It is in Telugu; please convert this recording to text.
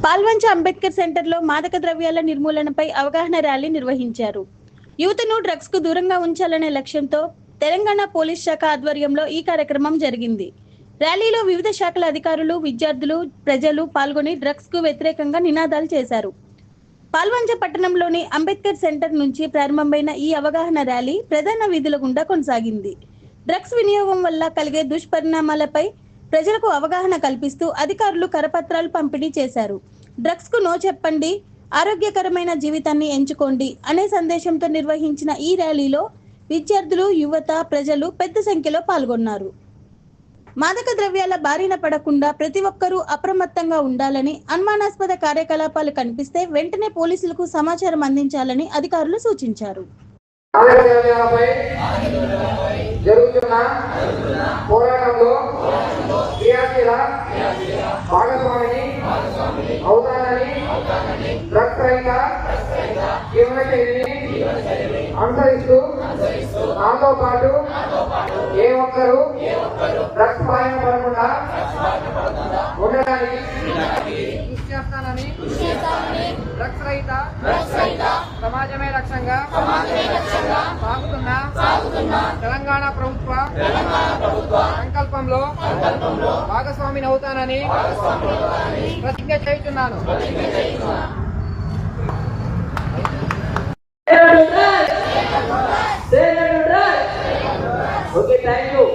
పాల్వంచ అంబేద్కర్ సెంటర్లో మాదక ద్రవ్యాల నిర్మూలనపై అవగాహన ర్యాలీ నిర్వహించారు. యువతను డ్రగ్స్ కు దూరంగా ఉంచాలనే లక్ష్యంతో తెలంగాణ పోలీస్ శాఖ ఆధ్వర్యంలో ఈ కార్యక్రమం జరిగింది. ర్యాలీలో వివిధ శాఖల అధికారులు, విద్యార్థులు, ప్రజలు పాల్గొని డ్రగ్స్ కు వ్యతిరేకంగా నినాదాలు చేశారు. పాల్వంచ పట్టణంలోని అంబేద్కర్ సెంటర్ నుంచి ప్రారంభమైన ఈ అవగాహన ర్యాలీ ప్రధాన వీధుల గుండా కొనసాగింది. డ్రగ్స్ వినియోగం వల్ల కలిగే దుష్పరిణామాలపై ప్రజలకు అవగాహన కల్పిస్తూ అధికారులు కరపత్రాలు పంపిణీ చేశారు. డ్రగ్స్ కు నో చెప్పండి, ఆరోగ్యకరమైన జీవితాన్ని ఎంచుకోండి అనే సందేశంతో నిర్వహించిన ఈ ర్యాలీలో విద్యార్థులు, యువత, ప్రజలు పెద్ద సంఖ్యలో పాల్గొన్నారు. మాదక ద్రవ్యాల బారిన పడకుండా ప్రతి ఒక్కరూ అప్రమత్తంగా ఉండాలని, అనుమానాస్పద కార్యకలాపాలు కనిపిస్తే వెంటనే పోలీసులకు సమాచారం అందించాలని అధికారులు సూచించారు. జరుగుతున్న పోరాటంలో క్రియాశీల భాగస్వామిని అవుతానని డ్రగ్స్ రహిత జీవనశైలిని అనుసరిస్తూ నాతో పాటు ఏ ఒక్కరూ డ్రగ్స్ బారిన పడకుండా ఉండడానికి కృషి చేస్తానని డ్రగ్స్ రహిత సమాజమే లక్ష్యంగా సాగుతున్న తెలంగాణ ప్రభుత్వ సంకల్పంలో భాగస్వామిని అవుతానని ప్రతిజ్ఞ చేస్తున్నాను. Okay, thank you.